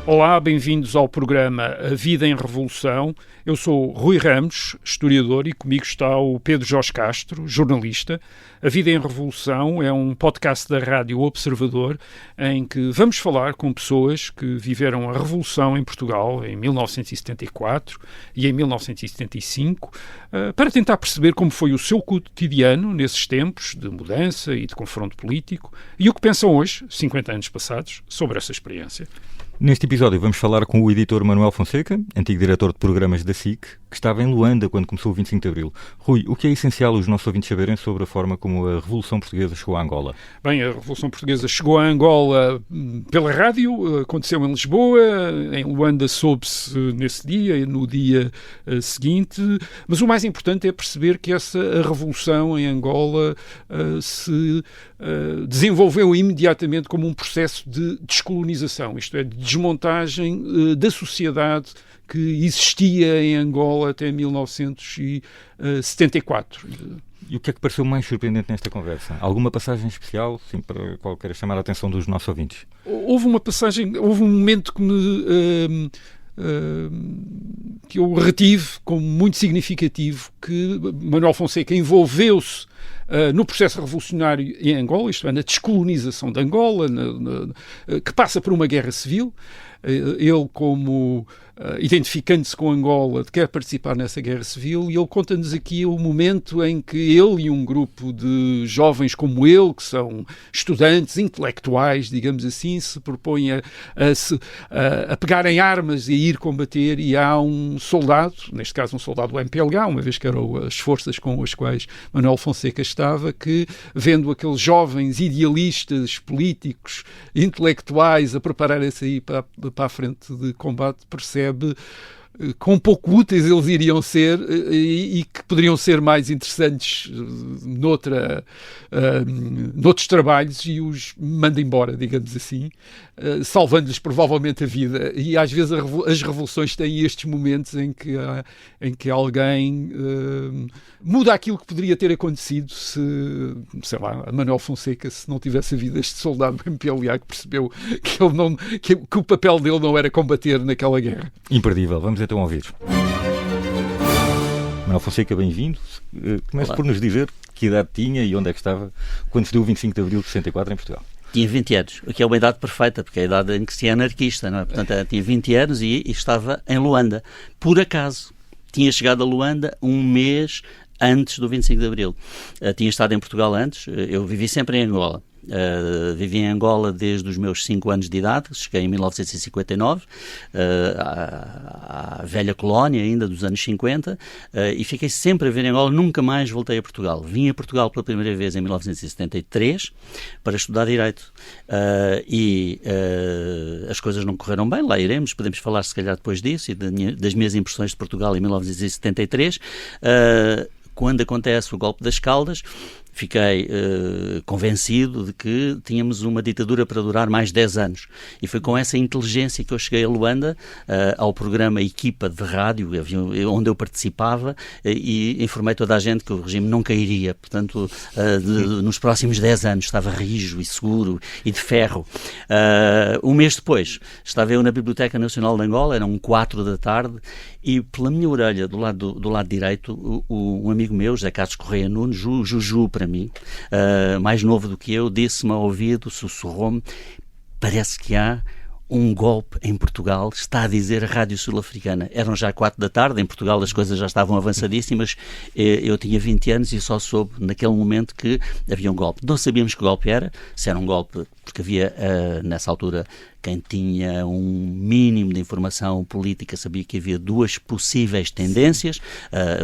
Olá, bem-vindos ao programa A Vida em Revolução. Eu sou Rui Ramos, historiador, e comigo está o Pedro Jorge Castro, jornalista. A Vida em Revolução é um podcast da Rádio Observador em que vamos falar com pessoas que viveram a Revolução em Portugal em 1974 e em 1975 para tentar perceber como foi o seu cotidiano nesses tempos de mudança e de confronto político e o que pensam hoje, 50 anos passados, sobre essa experiência. Neste episódio vamos falar com o editor Manuel Fonseca, antigo diretor de programas da SIC, que estava em Luanda quando começou o 25 de Abril. Rui, o que é essencial os nossos ouvintes saberem sobre a forma como a Revolução Portuguesa chegou a Angola? Bem, a Revolução Portuguesa chegou a Angola pela rádio, aconteceu em Lisboa, em Luanda soube-se nesse dia e no dia seguinte, mas o mais importante é perceber que a Revolução em Angola se desenvolveu imediatamente como um processo de descolonização, isto é, de desmontagem da sociedade que existia em Angola até 1974. E o que é que pareceu mais surpreendente nesta conversa? Alguma passagem especial, sim, para qual queira chamar a atenção dos nossos ouvintes? Houve um momento que eu retive como muito significativo, que Manuel Fonseca envolveu-se no processo revolucionário em Angola, isto é, na descolonização de Angola, que passa por uma guerra civil. Ele, como identificando-se com Angola, quer participar nessa guerra civil, e ele conta-nos aqui o momento em que ele e um grupo de jovens como ele, que são estudantes, intelectuais, digamos assim, se propõem a pegarem armas e a ir combater, e há um soldado, neste caso um soldado do MPLA, uma vez que eram as forças com as quais Manuel Fonseca estava, que, vendo aqueles jovens idealistas, políticos, intelectuais a prepararem-se aí para a frente de combate, percebe quão pouco úteis eles iriam ser e que poderiam ser mais interessantes noutros trabalhos, e os manda embora, digamos assim, salvando-lhes provavelmente a vida. E às vezes as revoluções têm estes momentos em que alguém muda aquilo que poderia ter acontecido se, sei lá, a Manuel Fonseca, se não tivesse havido este soldado do MPLA que percebeu que o papel dele não era combater naquela guerra. Imperdível. Vamos então ouvir. Manuel Fonseca, bem-vindo. Começo por nos dizer que idade tinha e onde é que estava quando se deu o 25 de Abril de 64 em Portugal. Tinha 20 anos, o que é uma idade perfeita, porque é a idade em que se é anarquista, não é? Portanto, tinha 20 anos e estava em Luanda. Por acaso, tinha chegado a Luanda um mês antes do 25 de Abril. Tinha estado em Portugal antes, eu vivi sempre em Angola. Vivi em Angola desde os meus 5 anos de idade, cheguei em 1959, à velha colónia ainda dos anos 50, e fiquei sempre a viver em Angola, nunca mais voltei a Portugal. Vim a Portugal pela primeira vez em 1973 para estudar Direito, e as coisas não correram bem, lá iremos, podemos falar se calhar depois disso e das minhas impressões de Portugal em 1973. Quando acontece o golpe das Caldas, fiquei convencido de que tínhamos uma ditadura para durar mais 10 anos. E foi com essa inteligência que eu cheguei a Luanda, ao programa Equipa de Rádio, onde eu participava, e informei toda a gente que o regime não cairia. Portanto, nos próximos 10 anos estava rijo e seguro e de ferro. Um mês depois, estava eu na Biblioteca Nacional de Angola, eram 4 da tarde, e pela minha orelha, do lado direito, um amigo meu, José Carlos Correia Nunes, Juju para mim, mais novo do que eu, disse-me ao ouvido, sussurrou-me: parece que há um golpe em Portugal, está a dizer a Rádio Sul-Africana. Eram já 4 da tarde, em Portugal as coisas já estavam avançadíssimas, eu tinha 20 anos e só soube naquele momento que havia um golpe. Não sabíamos que golpe era, se era um golpe, porque havia nessa altura quem tinha um mínimo de informação política sabia que havia 2 possíveis tendências.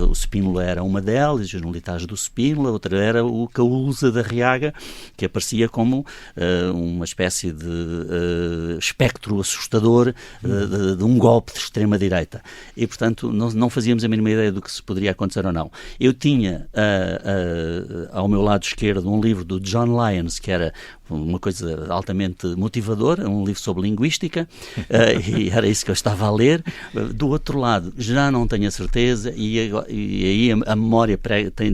O Spínola era uma delas, os militares do Spínola, outra era o Caúza da Riaga, que aparecia como uma espécie de espectro assustador de um golpe de extrema-direita. E, portanto, não fazíamos a mínima ideia do que se poderia acontecer ou não. Eu tinha ao meu lado esquerdo um livro do John Lyons, que era uma coisa altamente motivadora, um livro sobre linguística, e era isso que eu estava a ler. Do outro lado, já não tenho a certeza, e aí a memória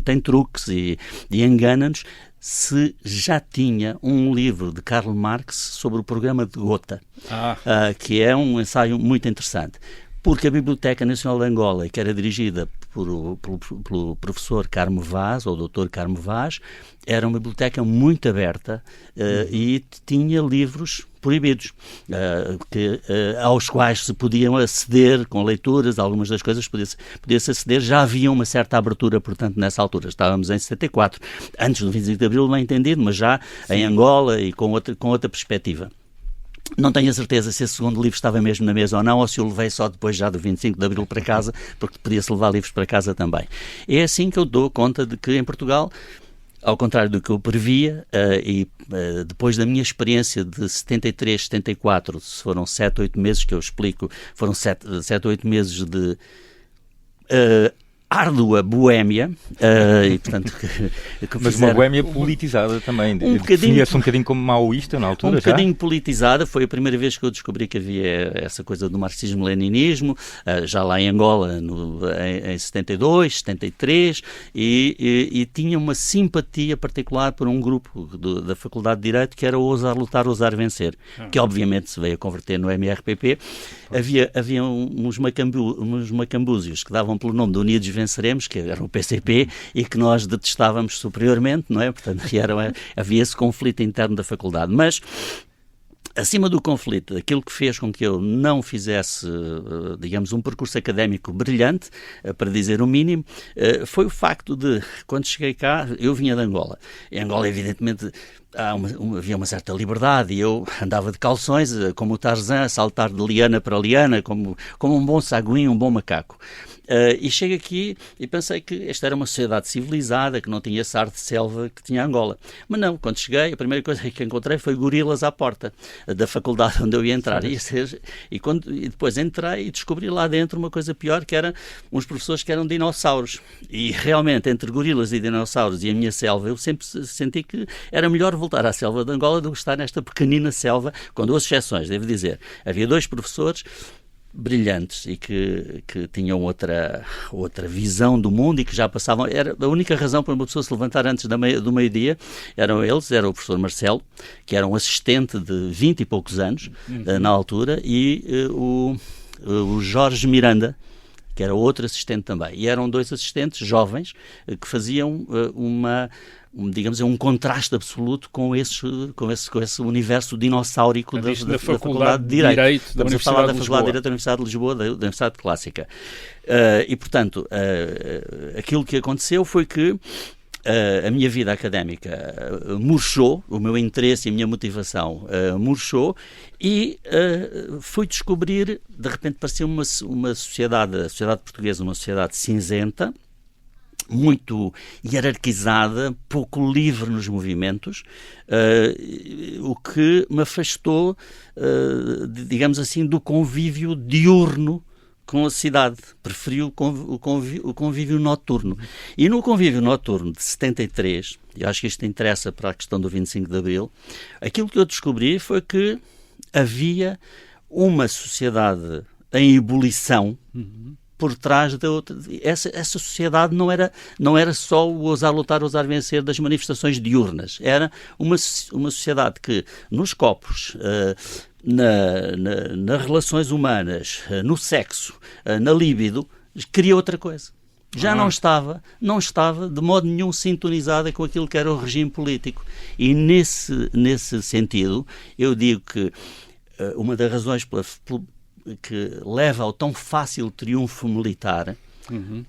tem truques e engana-nos. se já tinha um livro de Karl Marx sobre o programa de Gotha, que é um ensaio muito interessante. Porque a Biblioteca Nacional de Angola, que era dirigida pelo professor Carmo Vaz, ou doutor Carmo Vaz, era uma biblioteca muito aberta e tinha livros proibidos, aos quais se podiam aceder com leituras, algumas das coisas podia-se aceder, já havia uma certa abertura, portanto, nessa altura. Estávamos em 74, antes do 25 de Abril, bem entendido, mas já em Angola e com outra perspectiva. Não tenho a certeza se esse segundo livro estava mesmo na mesa ou não, ou se o levei só depois já do 25 de Abril para casa, porque podia-se levar livros para casa também. É assim que eu dou conta de que em Portugal, ao contrário do que eu previa, depois da minha experiência de 73, 74, foram 7, 8 meses que eu explico, foram 7, 8 meses de árdua boémia, e portanto... Mas uma boémia politizada também, definia-se um bocadinho como maoísta na altura, um bocadinho politizada, foi a primeira vez que eu descobri que havia essa coisa do marxismo-leninismo, já lá em Angola, em 72, 73, e tinha uma simpatia particular por um grupo da Faculdade de Direito que era o Ousar Lutar, Ousar Vencer, que obviamente se veio a converter no MRPP. Havia uns macambúzios que davam pelo nome de Unidos Venceremos, que era o PCP, e que nós detestávamos superiormente, não é? Portanto, havia esse conflito interno da faculdade. Mas, acima do conflito, aquilo que fez com que eu não fizesse, digamos, um percurso académico brilhante, para dizer o mínimo, foi o facto de, quando cheguei cá, eu vinha de Angola. Em Angola, evidentemente, havia uma certa liberdade e eu andava de calções, como o Tarzan, a saltar de liana para liana, como um bom saguinho, um bom macaco. E chego aqui e pensei que esta era uma sociedade civilizada, que não tinha esse ar de selva que tinha Angola. Mas não, quando cheguei, a primeira coisa que encontrei foi gorilas à porta da faculdade onde eu ia entrar. E depois entrei e descobri lá dentro uma coisa pior, que eram uns professores que eram dinossauros. E realmente, entre gorilas e dinossauros e a minha selva, eu sempre senti que era melhor voltar à selva de Angola do que estar nesta pequenina selva, com duas exceções, devo dizer. Havia 2 professores brilhantes e que tinham outra visão do mundo e que já passavam... Era a única razão para uma pessoa se levantar antes do meio-dia, era o professor Marcelo, que era um assistente de 20 e poucos anos, na altura, e o Jorge Miranda, que era outro assistente também. E eram 2 assistentes jovens que faziam um contraste absoluto com esse universo dinossáurico da Faculdade de Direito. Estamos a falar da Faculdade de Direito da Universidade de Lisboa, da Universidade Clássica. E, portanto, aquilo que aconteceu foi que a minha vida académica murchou, o meu interesse e a minha motivação murchou, e fui descobrir, de repente parecia a sociedade portuguesa, uma sociedade cinzenta, muito hierarquizada, pouco livre nos movimentos, o que me afastou, digamos assim, do convívio diurno com a cidade. Preferi o convívio noturno. E no convívio noturno de 73, e acho que isto interessa para a questão do 25 de Abril, aquilo que eu descobri foi que havia uma sociedade em ebulição por trás da outra. Essa sociedade não era só o ousar lutar, ousar vencer das manifestações diurnas. Era uma sociedade que, nos copos, nas relações humanas, no sexo, na libido, queria outra coisa. Já não estava de modo nenhum sintonizada com aquilo que era o regime político. E nesse sentido, eu digo que uma das razões que leva ao tão fácil triunfo militar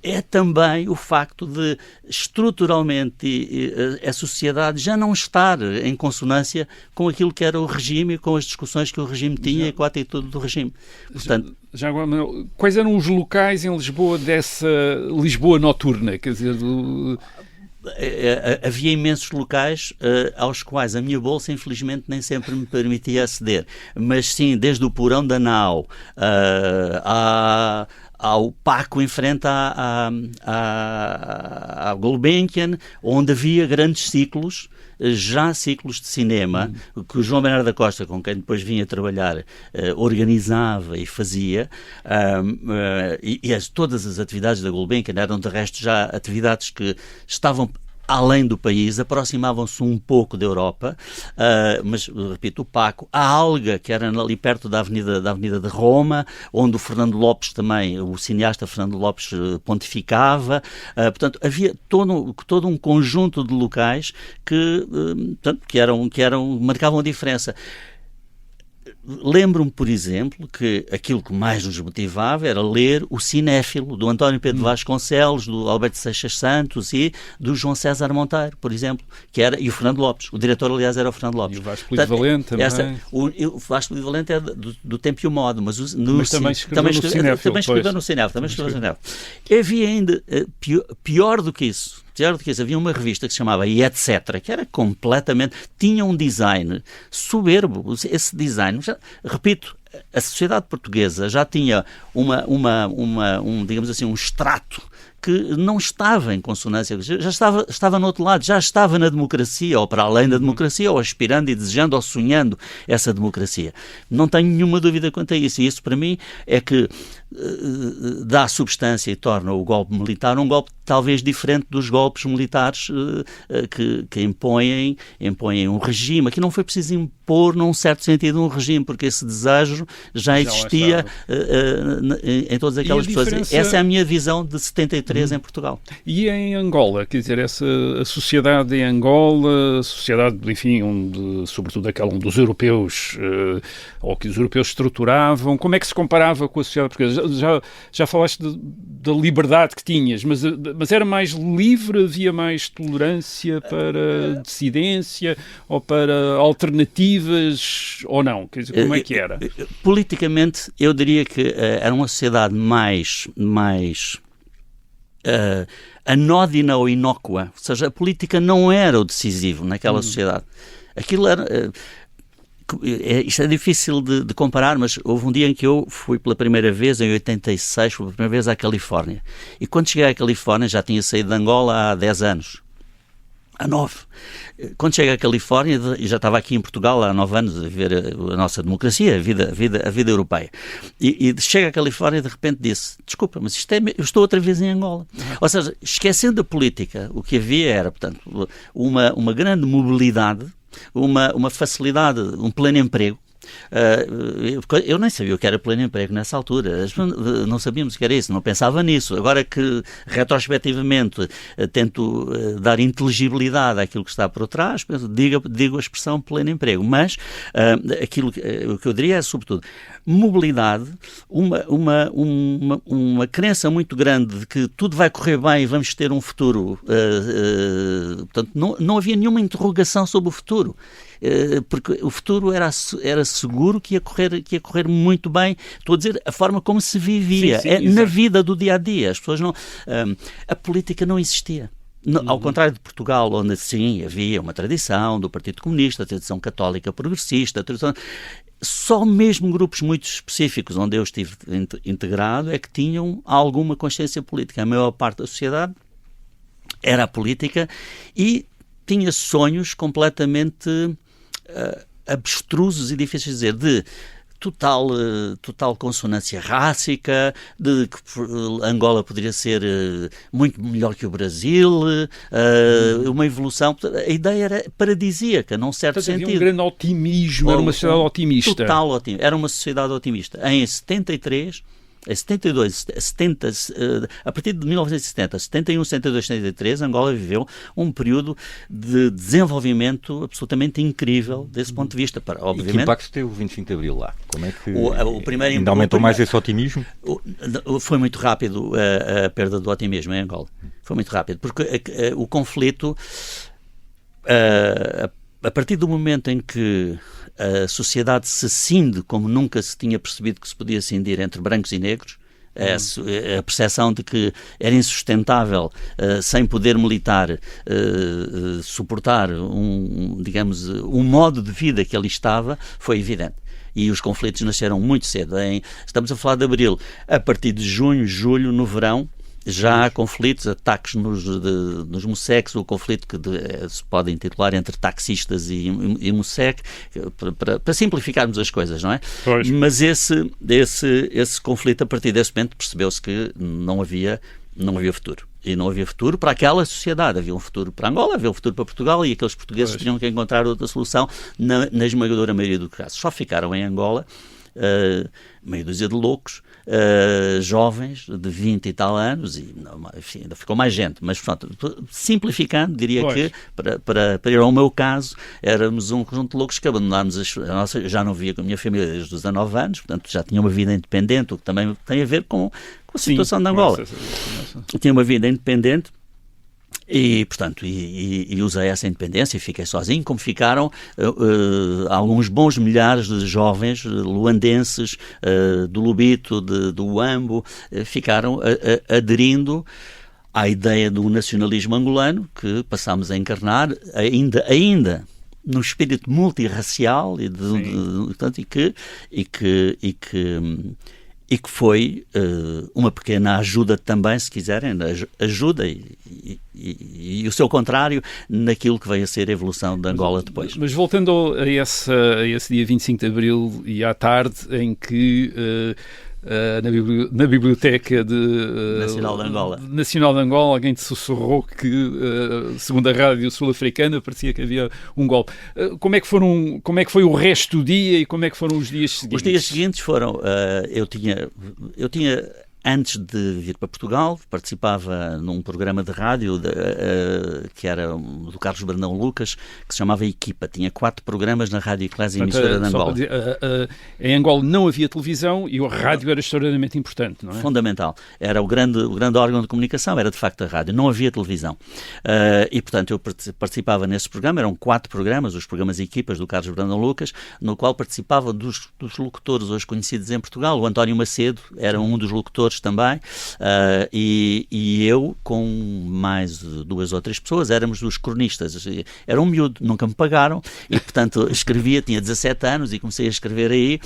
é também o facto de, estruturalmente, a sociedade já não estar em consonância com aquilo que era o regime e com as discussões que o regime tinha e com a atitude do regime. Portanto, já agora, Manuel, quais eram os locais em Lisboa dessa Lisboa noturna? Quer dizer, havia imensos locais aos quais a minha bolsa, infelizmente, nem sempre me permitia aceder. Mas sim, desde o porão da nau ao Paco em frente à Gulbenkian, onde havia grandes ciclos, já ciclos de cinema, que o João Bernardo da Costa, com quem depois vinha trabalhar, organizava e fazia, todas as atividades da Gulbenkian eram, de resto, já atividades que estavam além do país, aproximavam-se um pouco da Europa, mas, repito, opaco. A Alga, que era ali perto da Avenida de Roma, onde o Fernando Lopes também, o cineasta Fernando Lopes, pontificava. Portanto, havia todo um conjunto de locais que marcavam a diferença. Lembro-me, por exemplo, que aquilo que mais nos motivava era ler o Cinéfilo, do António Pedro Vasconcelos, do Alberto Seixas Santos e do João César Monteiro, por exemplo, e o Fernando Lopes. O diretor, aliás, era o Fernando Lopes. E o Vasco Polivalente também. O Vasco Polivalente é do Tempo e o Modo, mas também escreveu no Cinéfilo. Havia ainda, pior do que isso, havia uma revista que se chamava E Etc., que era completamente... Tinha um design soberbo. Esse design, repito, a sociedade portuguesa já tinha digamos assim, um extrato que não estava em consonância, já estava no outro lado, já estava na democracia, ou para além da democracia, ou aspirando e desejando, ou sonhando essa democracia. Não tenho nenhuma dúvida quanto a isso. E isso, para mim, é que dá substância e torna o golpe militar um golpe talvez diferente dos golpes militares que impõem um regime. Aqui não foi preciso impor, num certo sentido, um regime, porque esse desejo já existia em todas aquelas pessoas. Essa é a minha visão de 73 em Portugal. E em Angola, quer dizer, a sociedade em Angola, a sociedade, enfim, sobretudo aquela onde os europeus, ou que os europeus estruturavam, como é que se comparava com a sociedade portuguesa? Já falaste da liberdade que tinhas, mas era mais livre, havia mais tolerância para dissidência ou para alternativas ou não? Quer dizer, como é que era? Politicamente, eu diria que era uma sociedade mais anódina ou inócua, ou seja, a política não era o decisivo naquela sociedade. Aquilo era... Isto é difícil de comparar, mas houve um dia em que eu fui pela primeira vez, em 86, fui pela primeira vez à Califórnia. E quando cheguei à Califórnia, já tinha saído de Angola há 10 anos. Há 9. Quando cheguei à Califórnia, e já estava aqui em Portugal há 9 anos a viver a nossa democracia, a vida europeia. E chego à Califórnia e de repente disse, desculpa, mas eu estou outra vez em Angola. Ou seja, esquecendo a política, o que havia era, portanto, uma grande mobilidade, uma facilidade, um pleno emprego. Eu nem sabia o que era pleno emprego nessa altura, não sabíamos o que era isso, não pensava nisso. Agora que retrospectivamente tento dar inteligibilidade àquilo que está por trás, digo a expressão pleno emprego, mas o que eu diria é sobretudo mobilidade, uma crença muito grande de que tudo vai correr bem e vamos ter um futuro. Portanto, não havia nenhuma interrogação sobre o futuro. Porque o futuro era seguro que ia correr muito bem. Estou a dizer a forma como se vivia, na vida do dia-a-dia. As pessoas não... a política não existia. Ao contrário de Portugal, onde sim havia uma tradição do Partido Comunista, a tradição católica progressista, só mesmo grupos muito específicos onde eu estive integrado é que tinham alguma consciência política. A maior parte da sociedade era a política e tinha sonhos completamente abstrusos e difíceis de dizer, de total consonância rássica, de que Angola poderia ser muito melhor que o Brasil, uma evolução. A ideia era paradisíaca, num certo sentido. Havia um grande otimismo, era uma sociedade otimista. Total otimismo, era uma sociedade otimista. Em 73... Em 72, 70, a partir de 1970, 71, 72, 73, Angola viveu um período de desenvolvimento absolutamente incrível desse ponto de vista. Obviamente, e que impacto teve o 25 de Abril lá? Como é que ainda aumentou mais esse otimismo? Foi muito rápido a perda do otimismo em Angola. Foi muito rápido, porque o conflito, a partir do momento em que a sociedade se cinde como nunca se tinha percebido que se podia cindir entre brancos e negros, a percepção de que era insustentável, sem poder militar, suportar um modo de vida que ali estava, foi evidente. E os conflitos nasceram muito cedo. Estamos a falar de Abril. A partir de junho, julho, no verão, já há conflitos, ataques nos MUSEC, o conflito que se pode intitular entre taxistas e MUSEC, para simplificarmos as coisas, não é? Pois. Mas esse conflito, a partir desse momento, percebeu-se que não havia futuro. e não havia futuro para aquela sociedade. Havia um futuro para Angola, havia um futuro para Portugal, e aqueles portugueses tinham que encontrar outra solução na esmagadora maioria dos casos. Só ficaram em Angola meia dúzia de loucos, jovens de 20 e tal anos, e enfim, ainda ficou mais gente, mas pronto, simplificando, diria que para ir ao meu caso, éramos um conjunto de loucos que abandonámos a nossa, já não via com a minha família desde os 19 anos, portanto já tinha uma vida independente, o que também tem a ver com a situação de Angola. Tinha uma vida independente. E, portanto, usei essa independência e fiquei sozinho, como ficaram alguns bons milhares de jovens luandenses do Lubito, do Uambo, ficaram aderindo à ideia do nacionalismo angolano, que passámos a encarnar ainda no espírito multirracial e que foi uma pequena ajuda também, se quiserem, ajuda e o seu contrário naquilo que veio a ser a evolução de Angola depois. Mas voltando a esse dia 25 de Abril e à tarde em que na biblioteca Nacional de Angola alguém te sussurrou que, segundo a rádio sul-africana, parecia que havia um golpe. Como é que foi o resto do dia e como é que foram os dias seguintes? Os dias seguintes foram, eu tinha antes de vir para Portugal, participava num programa de rádio que era do Carlos Brandão Lucas, que se chamava Equipa. Tinha 4 programas na Rádio Eclésia e Emissora de Angola. Em Angola não havia televisão e o rádio era extraordinariamente importante, não é? Fundamental. Era o grande órgão de comunicação, era de facto a rádio. Não havia televisão. E, portanto, eu participava nesse programa. Eram 4 programas, os programas Equipas do Carlos Brandão Lucas, no qual participavam dos locutores hoje conhecidos em Portugal. O António Macedo era um dos locutores também, e eu com mais 2 ou 3 pessoas éramos os cronistas. Era um miúdo, nunca me pagaram e portanto escrevia, tinha 17 anos e comecei a escrever aí,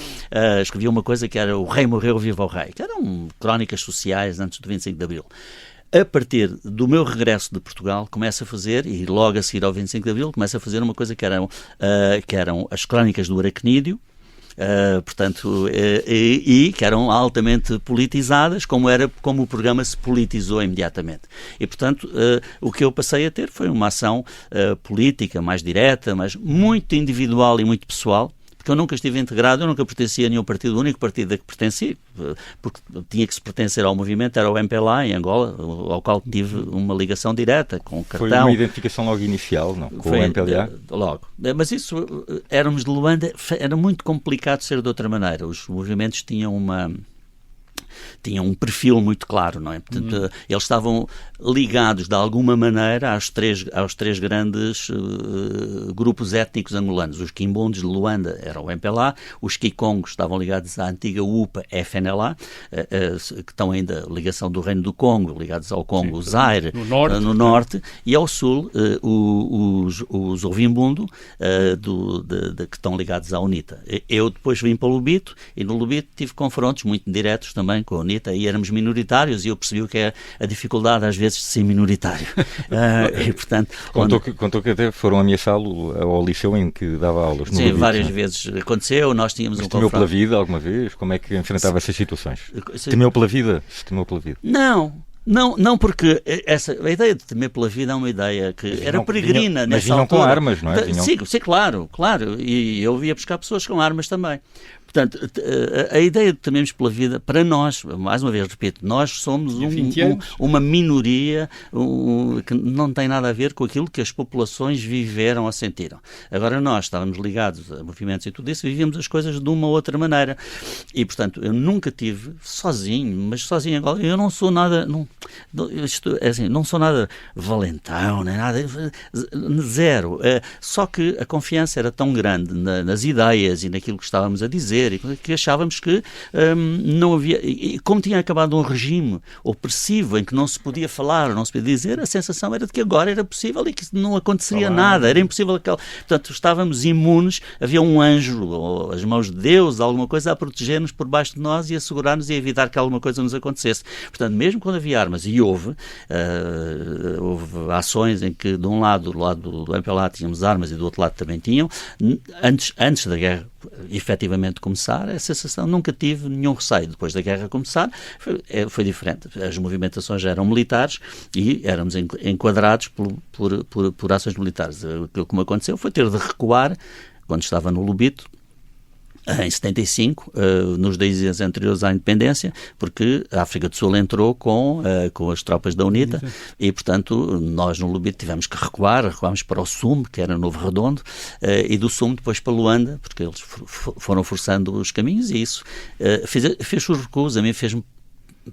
escrevia uma coisa que era O Rei Morreu, Viva o Rei, que eram crónicas sociais antes do 25 de Abril. A partir do meu regresso de Portugal, começo a fazer, e logo a seguir ao 25 de Abril, começo a fazer uma coisa que eram as crónicas do Aracnídeo, portanto, e que eram altamente politizadas, como o programa se politizou imediatamente. E, portanto, o que eu passei a ter foi uma ação política mais direta, mas muito individual e muito pessoal, porque eu nunca estive integrado, eu nunca pertencia a nenhum partido. O único partido a que pertenci, porque tinha que se pertencer ao movimento, era o MPLA em Angola, ao qual tive uma ligação direta, com o cartão. Foi uma identificação logo inicial, não? Com o MPLA? Logo. Mas isso, éramos de Luanda, era muito complicado ser de outra maneira. Os movimentos tinham um perfil muito claro, não é? Portanto, eles estavam ligados de alguma maneira aos três grandes grupos étnicos angolanos. Os quimbundos de Luanda eram o MPLA, os kikongos estavam ligados à antiga UPA FNLA, que estão ainda ligação do Reino do Congo, ligados ao Congo, Zaire, no norte, e ao sul os Ovimbundo, que estão ligados à UNITA. Eu depois vim para o Lubito, e no Lubito tive confrontos muito diretos também com a UNITA, e éramos minoritários, e eu percebi o que é a dificuldade às vezes de ser minoritário. E, portanto, contou que até foram ameaçá-lo ao liceu em que dava aulas. Sim, várias vezes aconteceu. Nós tínhamos um temeu pela vida alguma vez? Como é que enfrentava essas situações? Temeu pela vida? Não, porque a ideia de temer pela vida é uma ideia que era peregrina nessa altura. Mas vinham com armas, não é? Sim, claro. E eu ia buscar pessoas com armas também. Portanto, a ideia de temermos pela vida, para nós, mais uma vez repito, nós somos uma minoria que não tem nada a ver com aquilo que as populações viveram ou sentiram. Agora nós estávamos ligados a movimentos e tudo isso, vivíamos as coisas de uma ou outra maneira. E, portanto, eu nunca tive sozinho agora, eu não sou nada, não sou nada valentão, nem nada, zero. Só que a confiança era tão grande nas ideias e naquilo que estávamos a dizer, e que achávamos que não havia, e como tinha acabado um regime opressivo em que não se podia falar, não se podia dizer, a sensação era de que agora era possível e que não aconteceria nada, era impossível. Portanto, estávamos imunes, havia um anjo, ou as mãos de Deus, alguma coisa a proteger-nos por baixo de nós e a segurar-nos e a evitar que alguma coisa nos acontecesse. Portanto, mesmo quando havia armas, e houve ações em que de um lado, do lado do MPLA tínhamos armas e do outro lado também tinham, antes da guerra efetivamente começar, a sensação, nunca tive nenhum receio. Depois da guerra começar, foi diferente. As movimentações já eram militares e éramos enquadrados por ações militares. Aquilo que me aconteceu foi ter de recuar, quando estava no Lubito, em 75, nos dias anteriores à independência, porque a África do Sul entrou com as tropas da UNITA e, portanto, nós no Lubito tivemos que recuámos para o SUM, que era Novo Redondo, e do SUM depois para Luanda, porque eles foram forçando os caminhos, e isso fez os recuos. A mim fez-me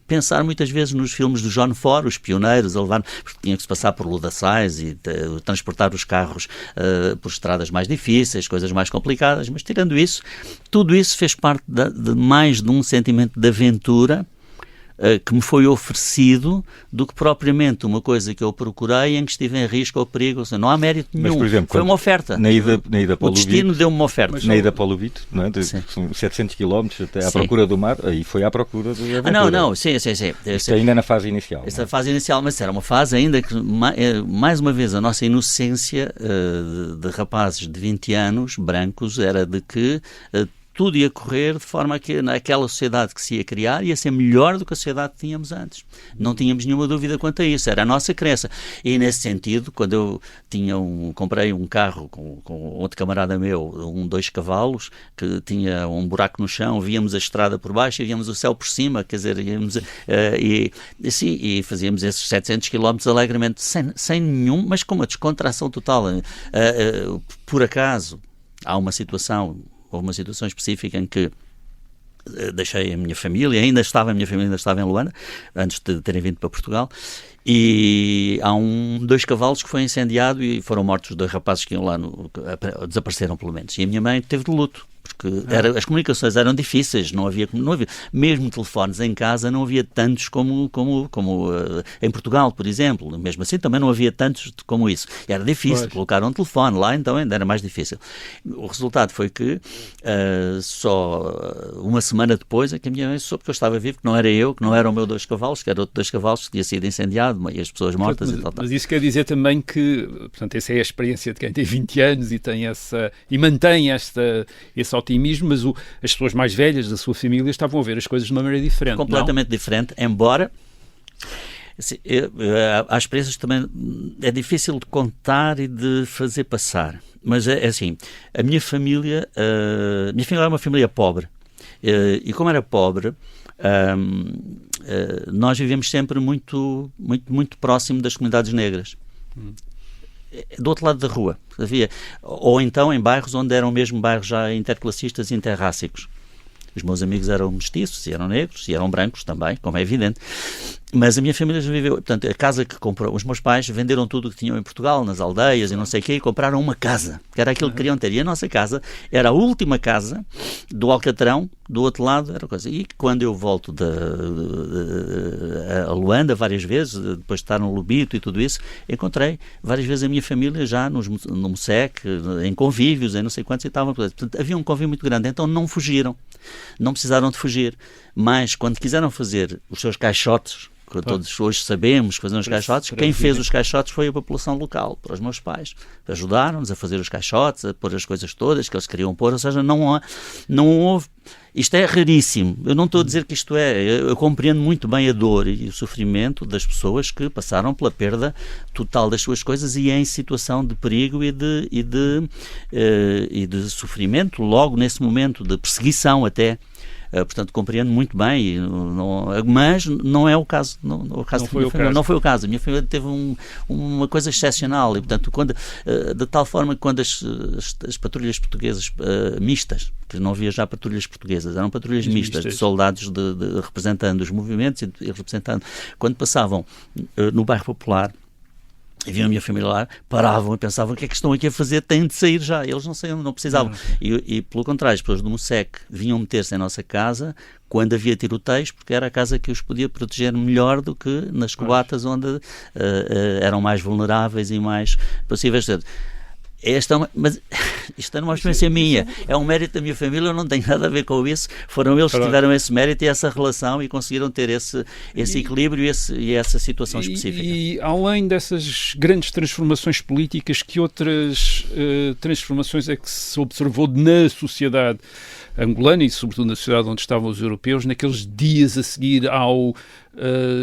pensar muitas vezes nos filmes do John Ford, os pioneiros, a levar, porque tinha que se passar por lodaçais e transportar os carros por estradas mais difíceis, coisas mais complicadas, mas tirando isso, tudo isso fez parte de mais de um sentimento de aventura que me foi oferecido do que propriamente uma coisa que eu procurei em que estive em risco ou perigo. Ou seja, não há mérito nenhum. Mas, por exemplo, foi uma oferta. Na ida para o destino deu-me uma oferta. Na ida para o Lubito, não é? São 700 km até à procura do mar, aí foi à procura de aventura. Sim. Isto ainda na fase inicial. Esta fase inicial, mas era uma fase ainda que, mais uma vez, a nossa inocência de rapazes de 20 anos, brancos, era de que tudo ia correr de forma que naquela sociedade que se ia criar ia ser melhor do que a sociedade que tínhamos antes. Não tínhamos nenhuma dúvida quanto a isso, era a nossa crença. E nesse sentido, quando eu comprei um carro com outro camarada meu, 2 cavalos, que tinha um buraco no chão, víamos a estrada por baixo e víamos o céu por cima, quer dizer, e fazíamos esses 700 km alegremente, sem nenhum, mas com uma descontração total. Por acaso, houve uma situação específica em que deixei a minha família, ainda estava em Luanda, antes de terem vindo para Portugal, e há 2 cavalos que foi incendiado e foram mortos 2 rapazes que iam lá, desapareceram pelo menos, e a minha mãe teve de luto, porque as comunicações eram difíceis, não havia mesmo telefones em casa, não havia tantos como em Portugal, por exemplo. Mesmo assim também não havia tantos como isso. Era difícil colocar um telefone lá, então ainda era mais difícil. O resultado foi que só uma semana depois é que a minha mãe soube que eu estava vivo, que não era eu, que não era o meu 2 cavalos, que era outro 2 cavalos que tinha sido incendiado e as pessoas mortas. Mas isso quer dizer também que, portanto, essa é a experiência de quem tem 20 anos e mantém esse otimismo, mas as pessoas mais velhas da sua família estavam a ver as coisas de uma maneira diferente. Completamente diferente, embora há experiências que também é difícil de contar e de fazer passar, mas é assim, a minha família era uma família pobre, e como era pobre, nós vivemos sempre muito, muito, muito próximo das comunidades negras. Do outro lado da rua ou então em bairros onde eram mesmo bairros já interclassistas e interrácicos. Os meus amigos eram mestiços, e eram negros, e eram brancos também, como é evidente. Mas a minha família já viveu... Portanto, a casa que comprou... Os meus pais venderam tudo o que tinham em Portugal, nas aldeias e não sei o quê, e compraram uma casa, que era aquilo que queriam ter. E a nossa casa era a última casa do Alcatrão, do outro lado era coisa. E quando eu volto a Luanda, várias vezes, depois de estar no Lubito e tudo isso, encontrei várias vezes a minha família já no MUSEC, em convívios, em não sei quantos, e estavam... Portanto, havia um convívio muito grande, então não fugiram. Não precisaram de fugir. Mas quando quiseram fazer os seus caixotes, que todos hoje sabemos fazer os caixotes, quem fez os caixotes foi a população local, para os meus pais. Ajudaram-nos a fazer os caixotes, a pôr as coisas todas que eles queriam pôr, ou seja, não houve... Isto é raríssimo. Eu não estou a dizer que isto é... Eu compreendo muito bem a dor e o sofrimento das pessoas que passaram pela perda total das suas coisas e em situação de perigo e de sofrimento, logo nesse momento de perseguição até. Portanto, compreendo muito bem, mas não é o caso. Não foi o caso. A minha família teve uma coisa excepcional e, portanto, de tal forma que quando as patrulhas portuguesas mistas, que não havia já patrulhas portuguesas, eram patrulhas mistas de soldados representando os movimentos e representando, quando passavam no bairro Popular, e viam a minha família lá, paravam e pensavam: o que é que estão aqui a fazer? Têm de sair já. Eles não saíam, não precisavam. E pelo contrário, as pessoas do MUSEC vinham meter-se em nossa casa quando havia tiroteios, porque era a casa que os podia proteger melhor do que nas coatas onde eram mais vulneráveis e mais possíveis. Mas isto não é uma experiência minha, é um mérito da minha família, eu não tenho nada a ver com isso. Foram eles que tiveram esse mérito e essa relação e conseguiram ter esse equilíbrio e essa situação específica. E além dessas grandes transformações políticas, que outras transformações é que se observou na sociedade angolana e sobretudo na sociedade onde estavam os europeus naqueles dias a seguir ao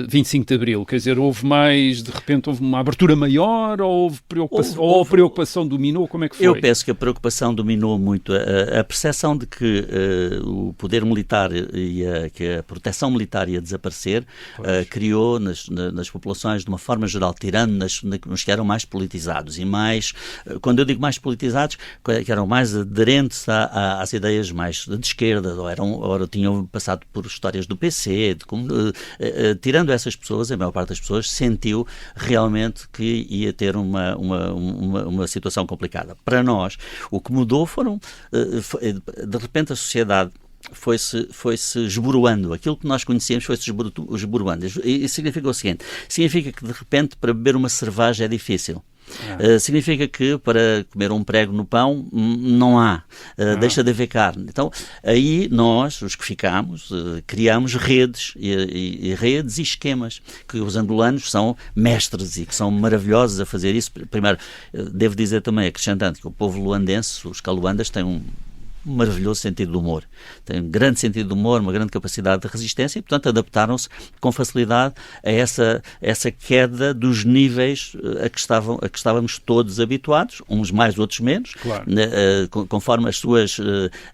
25 de Abril? Quer dizer, de repente houve uma abertura maior, ou houve preocupação, ou a preocupação dominou? Como é que foi? Eu penso que a preocupação dominou muito a percepção de que o poder militar que a proteção militar ia desaparecer, criou nas populações, de uma forma geral, tirando nos que eram mais politizados e mais, quando eu digo mais politizados, que eram mais aderentes às ideias mais de esquerda, ou tinham passado por histórias do PC, tirando essas pessoas, a maior parte das pessoas sentiu realmente que ia ter uma situação complicada. Para nós, o que mudou de repente a sociedade foi-se esboroando. Aquilo que nós conhecíamos foi-se esboroando. E significa o seguinte, significa que de repente para beber uma cerveja é difícil. Significa que para comer um prego no pão não há, deixa de haver carne. Então aí nós, os que ficámos, criamos redes e esquemas que os angolanos são mestres e que são maravilhosos a fazer isso. Primeiro, devo dizer também, acrescentando, que o povo luandense, os caluandas, têm um maravilhoso sentido de humor. Tem um grande sentido de humor, uma grande capacidade de resistência e, portanto, adaptaram-se com facilidade a essa queda dos níveis a que estávamos todos habituados, uns mais, outros menos, claro. Conforme as suas,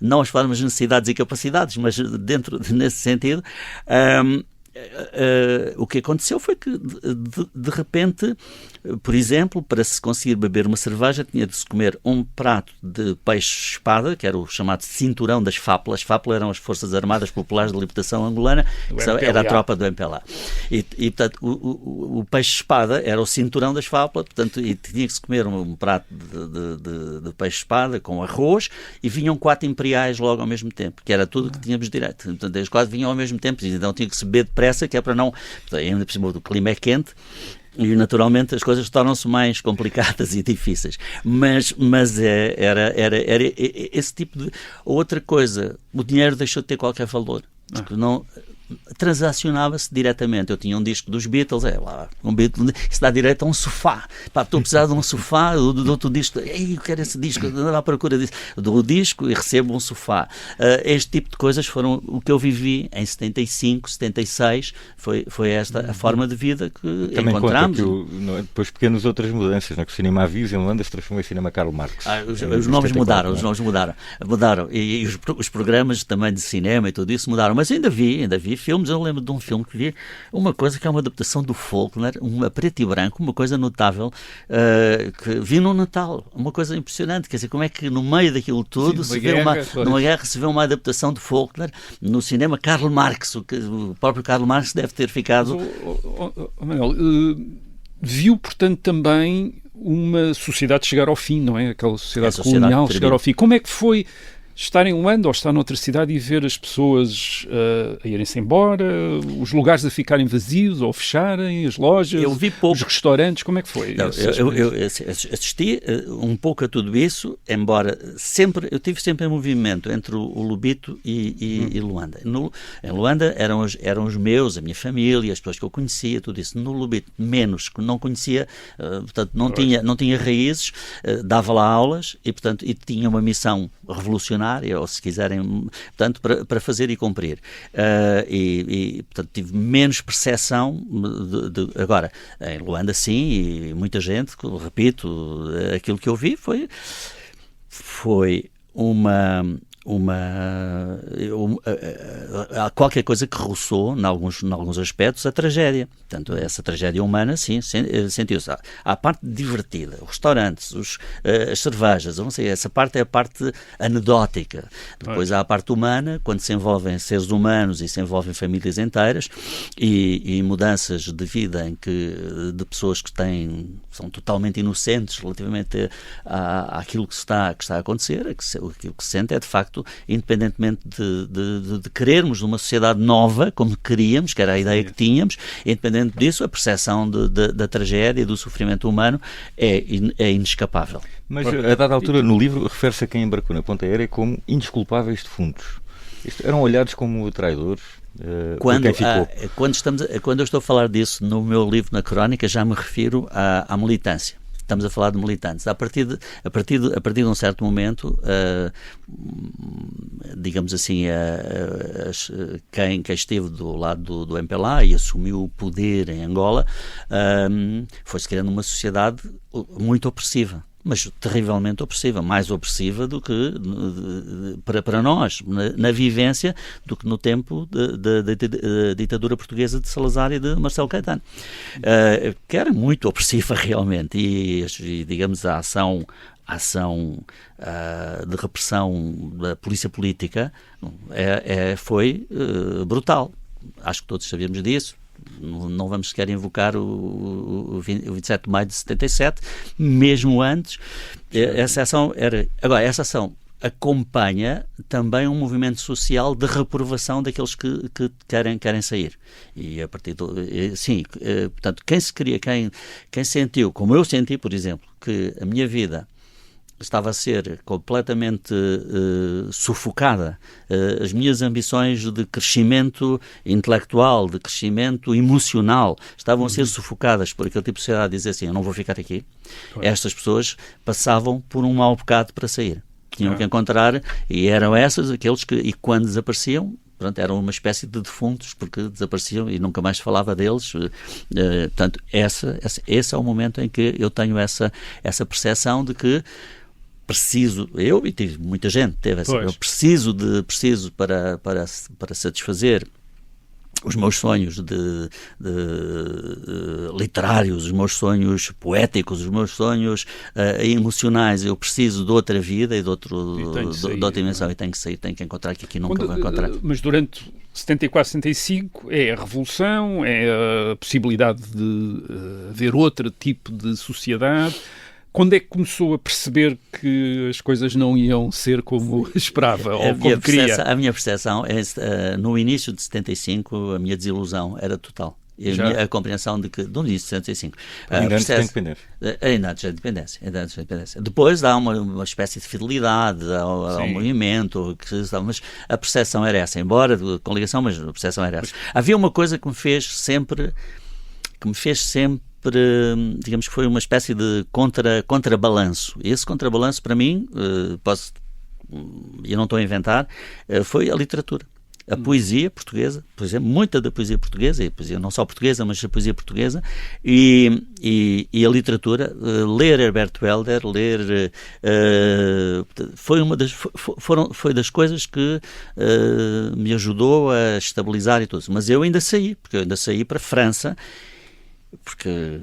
não as formas de necessidades e capacidades, mas nesse sentido. O que aconteceu foi que, de repente, por exemplo, para se conseguir beber uma cerveja, tinha de se comer um prato de peixe-espada, que era o chamado cinturão das FAPLA. As FAPLA eram as Forças Armadas Populares de Libertação Angolana, que era a tropa do MPLA. E portanto, o peixe-espada era o cinturão das FAPLA, portanto, e tinha que se comer um prato de peixe-espada com arroz, e vinham 4 imperiais logo ao mesmo tempo, que era tudo que tínhamos direito. Portanto, eles quase vinham ao mesmo tempo, e então tinha que se beber depressa, que é para não... Ainda por cima, o clima é quente, e naturalmente as coisas tornam-se mais complicadas e difíceis. Mas era esse tipo de... Outra coisa, o dinheiro deixou de ter qualquer valor. Porque não... transacionava-se diretamente. Eu tinha um disco dos Beatles, isso dá direito a um sofá. Estou a precisar de um sofá, do outro disco, eu quero esse disco, andava à procura disso, do disco e recebo um sofá. Este tipo de coisas foram o que eu vivi em 75, 76, foi esta a forma de vida que também encontramos. Depois pequenas outras mudanças, que o cinema Aviso em Holanda se transformou em cinema Karl Marx. Os nomes mudaram, mudaram. E os programas também de cinema e tudo isso mudaram, mas ainda vi filmes. Eu lembro de um filme que vi, uma coisa que é uma adaptação do Faulkner, uma preto e branco, uma coisa notável, que vi no Natal, uma coisa impressionante, quer dizer, como é que no meio daquilo tudo numa guerra se vê uma adaptação de Faulkner no cinema Karl Marx, o próprio Karl Marx deve ter ficado... Manuel, viu, portanto, também uma sociedade chegar ao fim, não é? Aquela sociedade colonial chegar ao fim. Como é que foi estar em Luanda ou estar noutra cidade e ver as pessoas a irem-se embora, os lugares a ficarem vazios ou fecharem, as lojas, os restaurantes, como é que foi? Eu assisti um pouco a tudo isso, embora eu tive sempre em movimento entre o Lubito e Luanda. Em Luanda eram os meus, a minha família, as pessoas que eu conhecia, tudo isso. No Lubito, menos, que não conhecia, portanto, não tinha raízes, dava lá aulas e tinha uma missão revolucionária, ou se quiserem, portanto, para fazer e cumprir. Portanto, tive menos percepção agora, em Luanda sim, e muita gente, repito, aquilo que eu vi foi qualquer coisa que roçou, em alguns aspectos, a tragédia. Portanto, essa tragédia humana, sim, sentiu-se. Há a parte divertida, os restaurantes, as cervejas, eu não sei, essa parte é a parte anedótica. Depois há a parte humana, quando se envolvem seres humanos e se envolvem famílias inteiras e mudanças de vida de pessoas que são totalmente inocentes relativamente àquilo que está a acontecer, aquilo que se sente é, de facto, facto, independentemente de querermos uma sociedade nova, como queríamos, que era a ideia que tínhamos, independente disso, a percepção da tragédia e do sofrimento humano é inescapável. Mas, a dada altura, no livro, refere-se a quem embarcou na ponta aérea como indesculpáveis defuntos. Eram olhados como traidores? Quando eu estou a falar disso no meu livro, na Crónica, já me refiro à militância. Estamos a falar de militantes. A partir de um certo momento, digamos assim, quem esteve do lado do MPLA e assumiu o poder em Angola, foi-se criando uma sociedade muito opressiva, mas terrivelmente opressiva, mais opressiva do que para nós, na vivência, do que no tempo da ditadura portuguesa de Salazar e de Marcelo Caetano, que era muito opressiva realmente, e digamos a ação de repressão da polícia política foi brutal. Acho que todos sabemos disso. Não vamos sequer invocar o 27 de maio de 77, mesmo antes. Essa ação acompanha também um movimento social de reprovação daqueles que querem sair. E a partir portanto, quem sentiu, como eu senti, por exemplo, que a minha vida estava a ser completamente sufocada, as minhas ambições de crescimento intelectual, de crescimento emocional, estavam a ser sufocadas por aquele tipo de sociedade, dizer assim, eu não vou ficar aqui. Estas pessoas passavam por um mau bocado para sair. Tinham que encontrar, e eram aqueles que, e quando desapareciam, pronto, eram uma espécie de defuntos, porque desapareciam e nunca mais se falava deles. Portanto, esse é o momento em que eu tenho essa percepção de que eu e tive muita gente teve essa, eu preciso para satisfazer os meus sonhos literários, os meus sonhos poéticos, os meus sonhos emocionais. Eu preciso de outra vida e de outra dimensão, e tenho que sair, tenho que encontrar que aqui nunca vou encontrar. Mas durante 74, 75 é a revolução, é a possibilidade de haver outro tipo de sociedade. Quando é que começou a perceber que as coisas não iam ser como esperava ou como queria? A minha percepção é, no início de 75, a minha desilusão era total. A compreensão de que, no início de 75... Ainda antes da independência. Ainda antes da independência. Depois há uma espécie de fidelidade ao movimento, mas a percepção era essa, embora com ligação, mas a percepção era essa. Havia uma coisa que me fez sempre, digamos que foi uma espécie de contrabalanço. Esse contrabalanço, para mim, eu não estou a inventar, foi a literatura. A poesia portuguesa, muita da poesia portuguesa, e a poesia não só portuguesa, mas a poesia portuguesa, e a literatura, ler Herberto Helder, foi das coisas que me ajudou a estabilizar e tudo. Mas eu ainda saí para a França, porque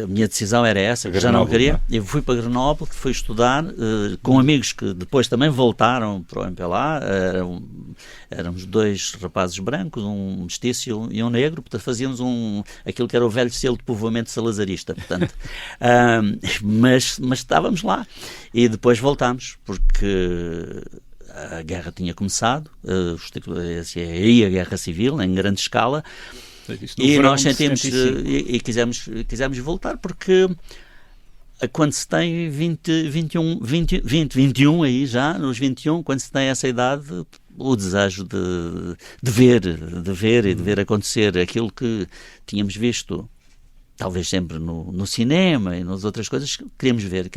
a minha decisão era essa, que já não queria. Eu fui para Grenoble, fui estudar com amigos que depois também voltaram para o MPLA. Éramos dois rapazes brancos, um mestiço e um negro, portanto fazíamos aquilo que era o velho selo de povoamento salazarista, portanto. Mas estávamos lá e depois voltámos, porque a guerra tinha começado, aí a guerra civil em grande escala. E nós sentimos e quisemos voltar, porque quando se tem 21 aí já, nos 21, quando se tem essa idade, o desejo de ver acontecer aquilo que tínhamos visto, talvez sempre no cinema e nas outras coisas, queríamos ver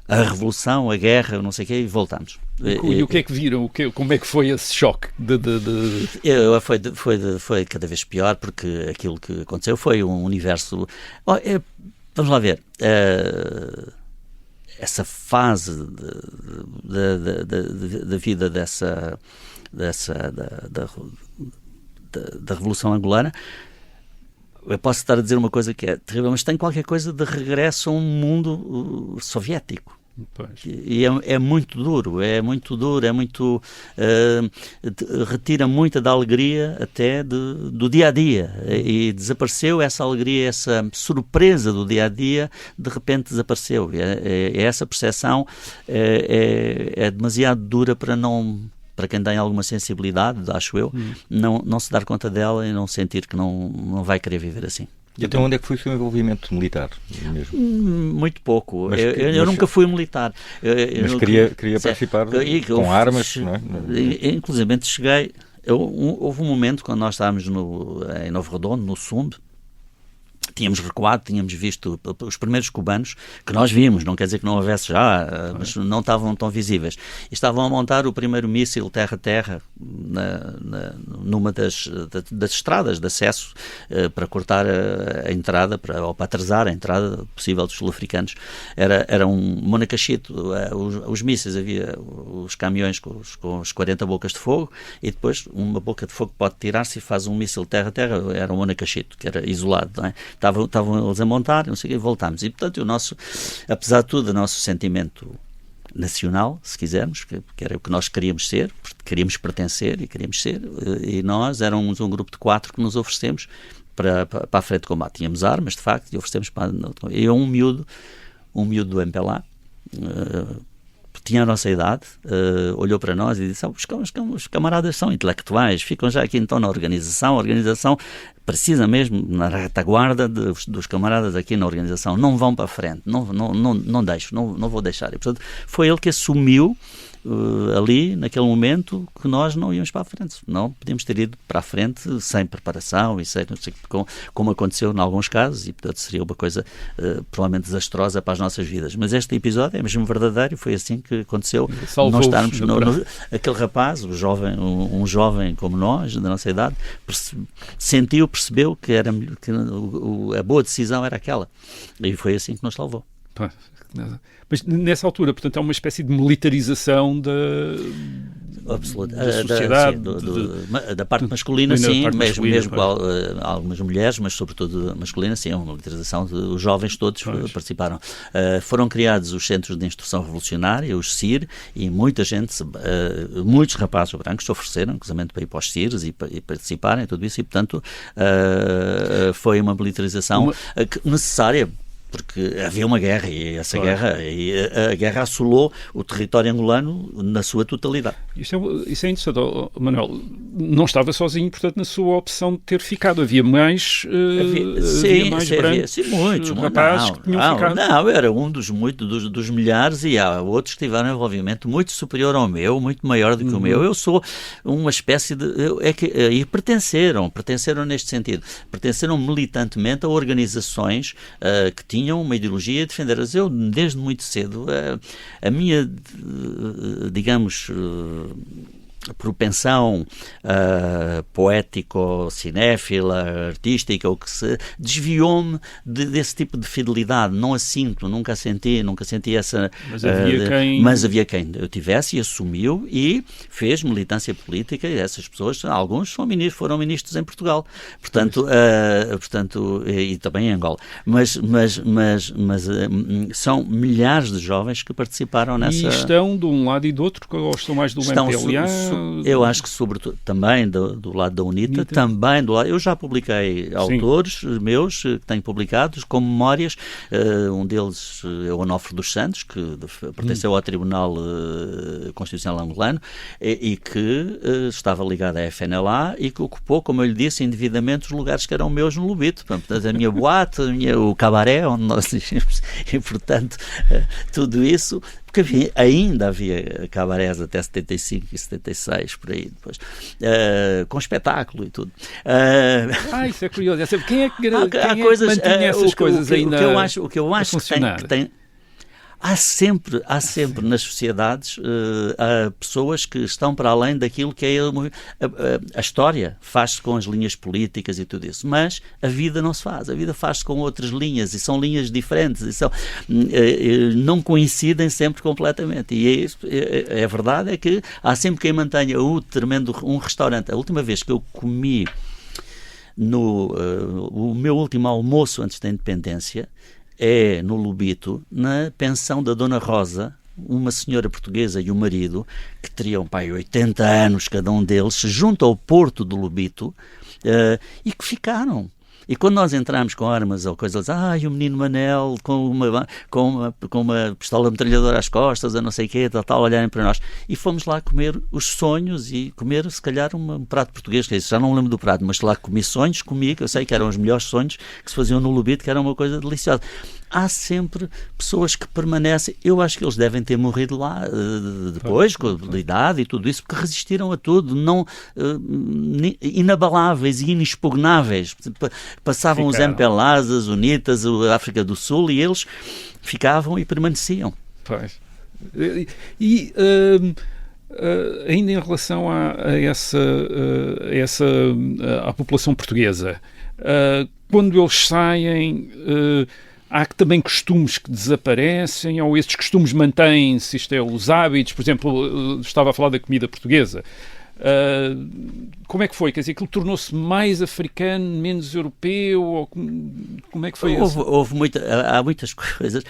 a revolução, a guerra, não sei o quê, e voltámos. E o que é que viram? Como é que foi esse choque? Foi cada vez pior, porque aquilo que aconteceu foi um universo... Vamos lá ver. Essa fase da vida da Revolução Angolana, eu posso estar a dizer uma coisa que é terrível, mas tem qualquer coisa de regresso a um mundo soviético. E é muito duro, retira muita da alegria até do dia-a-dia, e desapareceu essa alegria, essa surpresa do dia-a-dia, de repente desapareceu. Essa percepção é demasiado dura para quem tem alguma sensibilidade, acho eu, não se dar conta dela e não sentir que não vai querer viver assim. Então onde é que foi o seu envolvimento militar mesmo? Muito pouco. Eu nunca fui militar. Mas queria participar com armas, não é? Inclusive cheguei... Houve um momento quando nós estávamos em Novo Redondo, no Sumbe, tínhamos recuado, tínhamos visto os primeiros cubanos, que nós vimos, não quer dizer que não houvesse já, mas não estavam tão visíveis. E estavam a montar o primeiro míssil terra-terra numa das estradas de acesso para cortar a entrada, ou para atrasar a entrada possível dos sul-africanos. Era um monacachito. Os mísseis, havia os caminhões com as 40 bocas de fogo, e depois uma boca de fogo pode tirar-se e faz um míssil terra-terra. Era um monacachito, que era isolado, não é? Estavam eles a montar, não sei o que, e voltámos. E, portanto, apesar de tudo, o nosso sentimento nacional, se quisermos, que era o que nós queríamos ser, queríamos pertencer e queríamos ser, e nós éramos um grupo de 4 que nos oferecemos para a frente de combate. Tínhamos armas, de facto, e oferecemos para... E um miúdo do MPLA, tinha a nossa idade, olhou para nós e disse: os camaradas são intelectuais, ficam já aqui então na organização. A organização precisa mesmo, na retaguarda dos camaradas aqui na organização, não vão para a frente, não deixo, não vou deixar. E, portanto, foi ele que assumiu ali, naquele momento, que nós não íamos para a frente. Não podíamos ter ido para a frente sem preparação, e sem, como aconteceu em alguns casos, e, portanto, seria uma coisa provavelmente desastrosa para as nossas vidas. Mas este episódio é mesmo verdadeiro, foi assim que aconteceu. Nós estarmos aquele rapaz, um jovem como nós, da nossa idade, percebeu que a boa decisão era aquela. E foi assim que nos salvou. Mas nessa altura, portanto, há uma espécie de militarização da sociedade. Da parte masculina, sim, mesmo algumas mulheres, mas sobretudo masculina, sim, uma militarização. Os jovens todos participaram. Foram criados os Centros de Instrução Revolucionária, os CIR, e muita gente, muitos rapazes brancos se ofereceram casamento para ir para os CIRs e participarem, tudo isso, e, portanto, foi uma militarização necessária, porque havia uma guerra, e essa guerra assolou o território angolano na sua totalidade. Isso é interessante, Manuel. Não estava sozinho, portanto, na sua opção de ter ficado. Havia mais brancos, muitos rapazes que tinham ficado. Não, era um dos milhares, e há outros que tiveram um envolvimento muito superior ao meu, muito maior do que o meu. Eu sou uma espécie de... E pertenceram neste sentido. Pertenceram militantemente a organizações que tinham uma ideologia a defender. Eu, desde muito cedo, a minha, digamos, propensão poético, cinéfila, artística, ou que se desviou-me desse tipo de fidelidade. Não a sinto, nunca a senti essa... Mas havia quem eu tivesse, e assumiu, e fez militância política, e essas pessoas, alguns foram ministros em Portugal, portanto, e também em Angola, mas são milhares de jovens que participaram nessa... E estão de um lado e do outro, ou estão mais do MPLA? Eu acho que, sobretudo, também do lado da UNITA, também do lado... Eu já publiquei autores meus que tenho publicados com memórias. Um deles é o Onofre dos Santos, que pertenceu ao Tribunal Constitucional Angolano, e que estava ligado à FNLA, e que ocupou, como eu lhe disse, indevidamente os lugares que eram meus no Lubito. Portanto, a minha boate, o cabaré, onde nós dizemos, e, portanto, tudo isso... Porque ainda havia cabarés até 75 e 76, por aí, depois, com espetáculo e tudo. Isso é curioso. Quem é que mantinha essas coisas ainda o que eu acho que tem... Há sempre nas sociedades pessoas que estão para além daquilo que é a história. Faz-se com as linhas políticas e tudo isso, mas a vida não se faz. A vida faz-se com outras linhas, e são linhas diferentes, e não coincidem sempre completamente. E a verdade é que há sempre quem mantenha um restaurante. A última vez que eu comi o meu último almoço antes da independência é no Lobito, na pensão da Dona Rosa, uma senhora portuguesa e o marido, que teriam 80 anos cada um deles, se juntam ao porto do Lobito e que ficaram. E quando nós entramos com armas ou coisas, o menino Manel com uma pistola metralhadora às costas, a não sei o quê, tal, olharem para nós. E fomos lá comer os sonhos e comer, se calhar, um prato português, que já não me lembro do prato, mas lá comi sonhos, que eu sei que eram os melhores sonhos que se faziam no Lobito, que era uma coisa deliciosa. Há sempre pessoas que permanecem, eu acho que eles devem ter morrido lá depois, com a idade e tudo isso, porque resistiram a tudo, inabaláveis e inexpugnáveis. Passavam os MPLAs, as UNITAs, a África do Sul, e eles ficavam e permaneciam. Pois. E ainda em relação à população portuguesa, quando eles saem, há também costumes que desaparecem, ou esses costumes mantêm-se, os hábitos, por exemplo, estava a falar da comida portuguesa. Como é que foi? Quer dizer, aquilo tornou-se mais africano, menos europeu? Ou como é que foi isso? Há muitas coisas.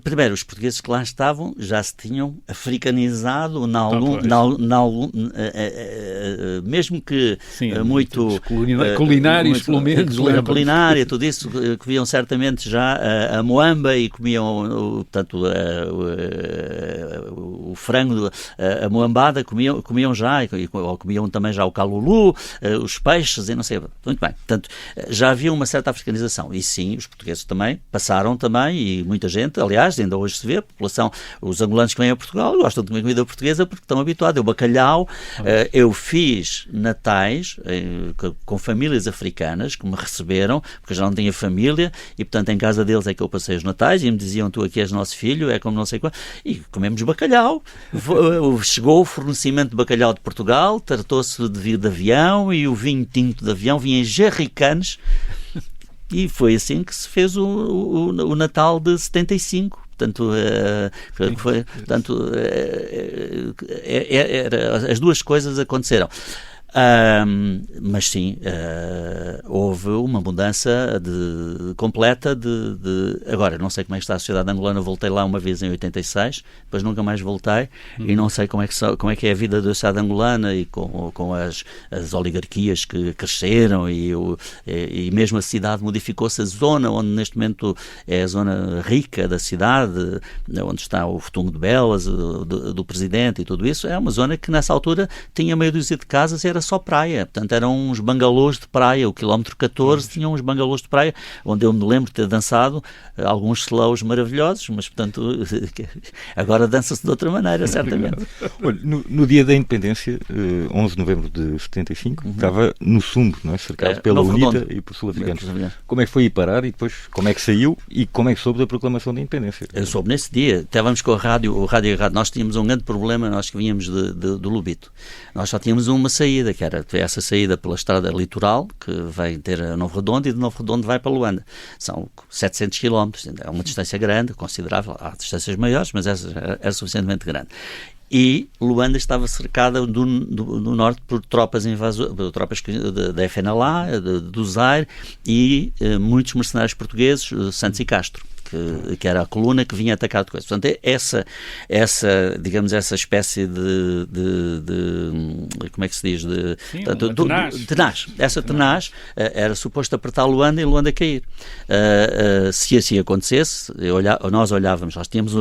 Primeiro, os portugueses que lá estavam já se tinham africanizado, mesmo que muito... Culinários, pelo menos. Culinária, tudo isso, comiam certamente já a moamba e comiam, portanto, o frango, a moambada, comiam já, ou comiam também já o calulu, os peixes e não sei. Muito bem. Portanto, já havia uma certa africanização. E sim, os portugueses também passaram também, e muita gente, aliás, ainda hoje se vê, a população, os angolanos que vêm a Portugal gostam de comer comida portuguesa porque estão habituados. O bacalhau, eu fiz natais com famílias africanas que me receberam, porque eu já não tinha família, e portanto em casa deles é que eu passei os natais, e me diziam, tu aqui és nosso filho, é como não sei qual, e comemos bacalhau. Chegou o fornecimento de bacalhau de Portugal, tratou-se de vir de avião, e o vinho tinto de avião vinha em jerrycans, e foi assim que se fez o Natal de 75. Portanto, as duas coisas aconteceram. Mas sim, houve uma mudança completa agora, não sei como é que está a sociedade angolana. Eu voltei lá uma vez em 86, depois nunca mais voltei, e não sei como é que é a vida da sociedade angolana, e com as oligarquias que cresceram, e mesmo a cidade modificou-se. A zona onde neste momento é a zona rica da cidade, onde está o Futumo de Belas do presidente e tudo isso, é uma zona que nessa altura tinha meia dúzia de casas, era só praia, portanto eram uns bangalôs de praia. O quilómetro 14 tinha uns bangalôs de praia, onde eu me lembro de ter dançado alguns slows maravilhosos, mas portanto agora dança-se de outra maneira, certamente. Olha, no dia da independência, 11 de novembro de 75, estava no Sumbo, não é? Cercado pela UNITA e por sul-africanos. Como é que foi ir parar, e depois como é que saiu, e como é que soube da proclamação da independência? Eu soube nesse dia, estávamos com o rádio errado. Nós tínhamos um grande problema, nós que vínhamos do Lobito. Nós só tínhamos uma saída, que era essa saída pela estrada litoral, que vai ter a Novo Redondo, e de Novo Redondo vai para Luanda. São 700 km, é uma distância grande, considerável. Há distâncias maiores, mas essa é suficientemente grande. E Luanda estava cercada do norte por tropas da FNLA, do Zaire, e muitos mercenários portugueses, Santos e Castro, que era a coluna que vinha atacar de coisas. Portanto, essa espécie de como é que se diz? Tenaz. Essa tenaz era suposto apertar Luanda e Luanda cair. Se assim acontecesse, nós olhávamos, nós tínhamos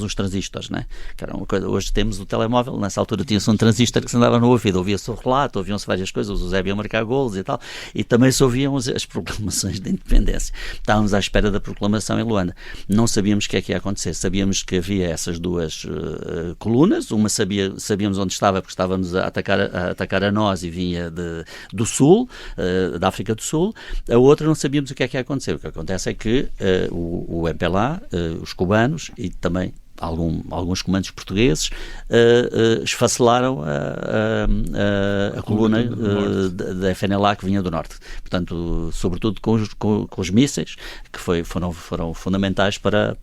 uns transistores, né? Que era uma coisa. Hoje temos o telemóvel, nessa altura tinha-se um transistor que se andava no ouvido, ouvia-se o relato, ouviam-se várias coisas, o Zé ia marcar golos e tal, e também se ouviam as proclamações da independência. Estávamos à espera da proclamação em Luanda. Não sabíamos o que é que ia acontecer. Sabíamos que havia essas duas colunas. Uma sabíamos onde estava, porque estávamos a atacar a nós, e vinha do sul, da África do Sul. A outra não sabíamos o que é que ia acontecer. O que acontece é que o MPLA, os cubanos e também alguns comandos portugueses esfacelaram a coluna da FNLA que vinha do norte. Portanto, sobretudo com os mísseis, que foram fundamentais para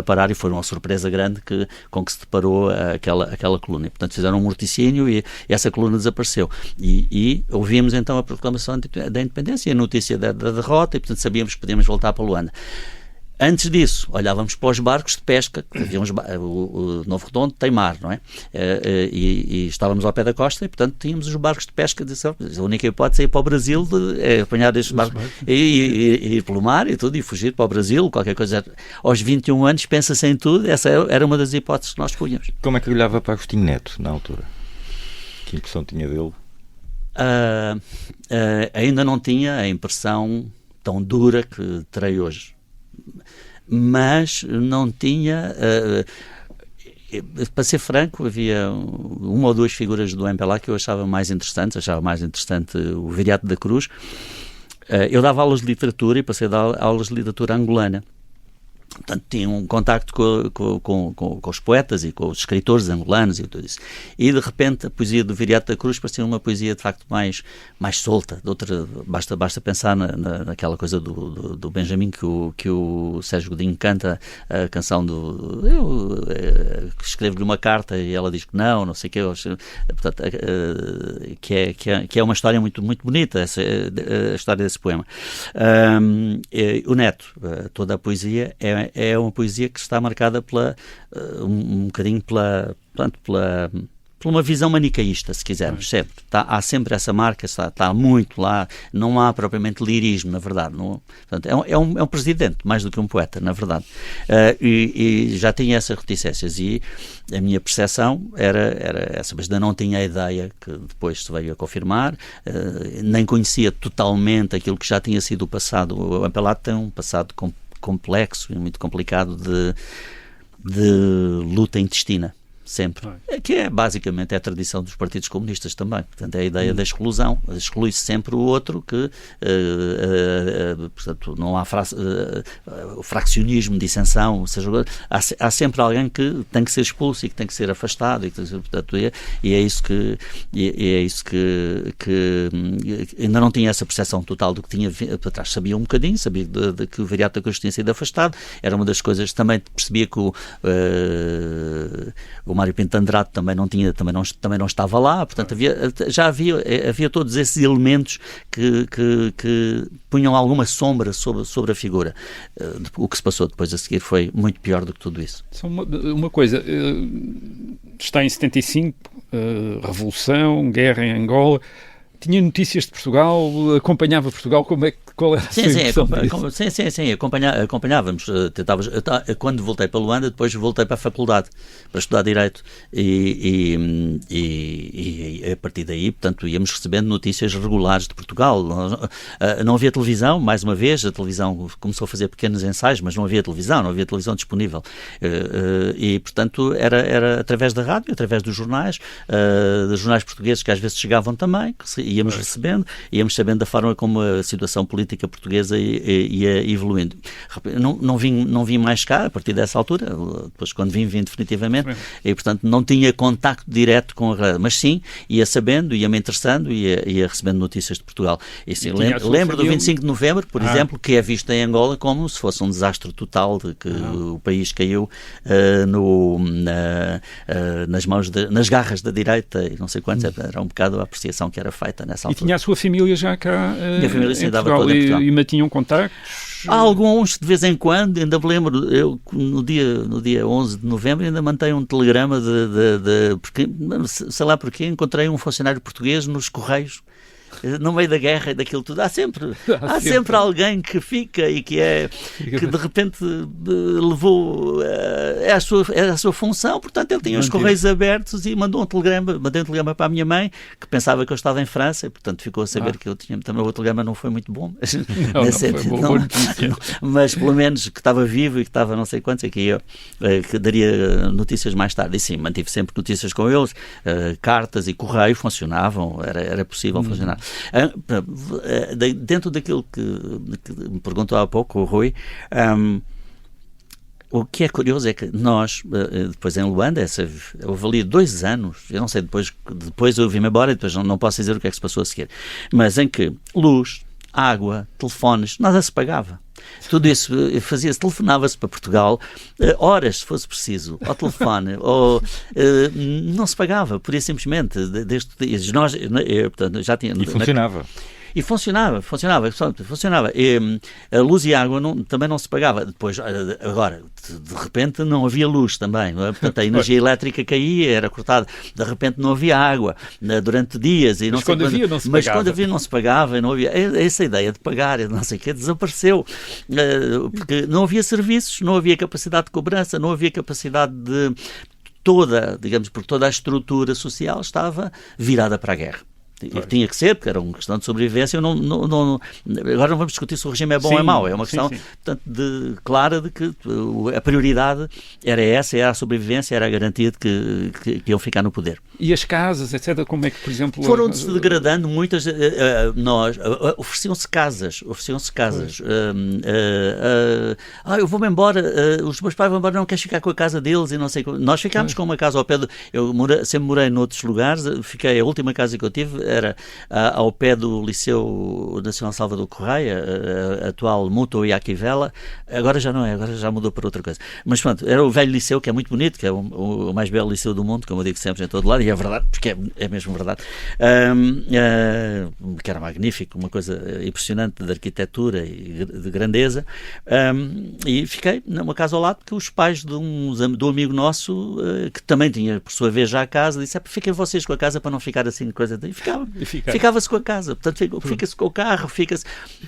parar, e foi uma surpresa grande com que se deparou aquela coluna. E, portanto, fizeram um morticínio e essa coluna desapareceu. E ouvimos então a proclamação da independência e a notícia da derrota, e, portanto, sabíamos que podíamos voltar para Luanda. Antes disso, olhávamos para os barcos de pesca, que havia o Novo Redondo tem mar, não é? E estávamos ao pé da costa e, portanto, tínhamos os barcos de pesca. A única hipótese é ir para o Brasil, apanhar estes barcos e ir pelo mar e tudo, e fugir para o Brasil, qualquer coisa. Aos 21 anos pensa-se em tudo, essa era uma das hipóteses que nós punhamos. Como é que olhava para Agostinho Neto, na altura? Que impressão tinha dele? Ainda não tinha a impressão tão dura que terei hoje. Mas não tinha, para ser franco, havia uma ou duas figuras do MPLA que eu achava mais interessantes. Achava mais interessante o Viriato da Cruz. Eu dava aulas de literatura e passei a dar aulas de literatura angolana. Portanto, tinha um contacto com os poetas e com os escritores angolanos e tudo isso. E, de repente, a poesia do Viriato da Cruz parecia uma poesia, de facto, mais solta. Basta pensar naquela coisa do Benjamin que o Sérgio Godinho canta, a canção que escreve-lhe uma carta e ela diz que não sei o quê. Portanto, que é uma história muito, muito bonita, a história desse poema. O Neto, toda a poesia é uma poesia que está marcada um bocadinho pela uma visão manicaísta, se quisermos, sempre. Há sempre essa marca, está muito lá, não há propriamente lirismo, na verdade. Portanto, é um presidente, mais do que um poeta, na verdade. E já tinha essas reticências, e a minha percepção era essa, mas ainda não tinha a ideia que depois se veio a confirmar, nem conhecia totalmente aquilo que já tinha sido o passado. O MPLA tem um passado complexo e muito complicado de luta intestina, sempre. Que é basicamente a tradição dos partidos comunistas também. Portanto, é a ideia da exclusão. Exclui-se sempre o outro, portanto, não há o fraccionismo, dissensão, ou seja, há sempre alguém que tem que ser expulso e que tem que ser afastado, portanto, e é isso que ainda não tinha essa percepção total do que tinha para trás. Sabia um bocadinho, sabia que o Viriato da Cruz tinha sido afastado, era uma das coisas. Também percebia que o Mário Pinto Andrade também não estava lá, portanto havia todos esses elementos que punham alguma sombra sobre a figura. O que se passou depois a seguir foi muito pior do que tudo isso. Só uma coisa, está em 75, revolução, guerra em Angola. Tinha notícias de Portugal, acompanhava Portugal, qual era a sua impressão disso? Sim, acompanhávamos. Quando voltei para Luanda, depois voltei para a faculdade, para estudar Direito, e a partir daí, portanto, íamos recebendo notícias regulares de Portugal. Não havia televisão, mais uma vez, a televisão começou a fazer pequenos ensaios, mas não havia televisão disponível. E, portanto, era através da rádio, através dos jornais portugueses que às vezes chegavam também, íamos recebendo, íamos sabendo da forma como a situação política portuguesa ia evoluindo. Não vim mais cá a partir dessa altura, depois quando vim definitivamente, e portanto não tinha contacto direto com a rádio, mas sim, ia sabendo, ia-me interessando, ia recebendo notícias de Portugal. E sim, lembro do 25 de novembro, por exemplo, que é visto em Angola como se fosse um desastre total, de que o país caiu nas garras da direita, e não sei quantos, era um bocado a apreciação que era feita nessa altura. E tinha a sua família já cá Minha família em Portugal, e mantinham contactos? Há alguns, de vez em quando, ainda me lembro, eu no dia 11 de novembro ainda mantenho um telegrama porque, sei lá porquê, encontrei um funcionário português nos Correios, no meio da guerra e daquilo tudo. Há sempre alguém que fica e que de repente levou a sua função, portanto ele tinha os Correios abertos e mandei um telegrama para a minha mãe, que pensava que eu estava em França, e portanto ficou a saber que eu tinha, também o telegrama não foi muito bom, mas pelo menos que estava vivo e que estava não sei quantos, e que daria notícias mais tarde. E sim, mantive sempre notícias com eles, cartas e correio funcionavam, era possível funcionar. Dentro daquilo que me perguntou há pouco o Rui, O que é curioso é que nós, depois em Luanda, houve ali 2 anos, eu não sei, depois eu vim-me embora e depois não posso dizer o que é que se passou a seguir, mas em que luz, água, telefones, nada se pagava. Tudo isso telefonava-se para Portugal horas, se fosse preciso, ao telefone, ou não se pagava, pura e simplesmente. Portanto, já tinha, e funcionava. E funcionava. E a luz e a água também não se pagava. Depois, agora, de repente não havia luz também. Não é? Portanto, a energia elétrica caía, era cortada. De repente não havia água durante dias. E mas quando havia não se pagava. Mas quando havia não se pagava. Não havia, essa ideia de pagar, não sei o quê, desapareceu. Porque não havia serviços, não havia capacidade de cobrança, não havia capacidade de porque toda a estrutura social estava virada para a guerra. Claro. Tinha que ser, porque era uma questão de sobrevivência. Agora não vamos discutir se o regime é bom ou é mau. É uma questão portanto, clara de que a prioridade era a sobrevivência, era a garantia de que iam ficar no poder. E as casas, etc., como é que, por exemplo... Foram-se degradando muitas... Ofereciam-se casas. Eu vou-me embora, os meus pais vão embora, não queres ficar com a casa deles e não sei... Nós ficámos com uma casa ao pé eu sempre morei noutros lugares, a última casa que eu tive era ao pé do Liceu Nacional Salvador Correia, atual Mútua e Aquivela. Agora já não é, agora já mudou para outra coisa. Mas pronto, era o velho liceu, que é muito bonito, que é o mais belo liceu do mundo, como eu digo sempre em todo lado, e é verdade, porque é mesmo verdade, que era magnífico, uma coisa impressionante de arquitetura e de grandeza, e fiquei numa casa ao lado, que os pais do amigo nosso, que também tinha por sua vez já a casa, disse, fiquem vocês com a casa para não ficar assim, coisa de... Ficava-se com a casa, portanto fica-se com o carro,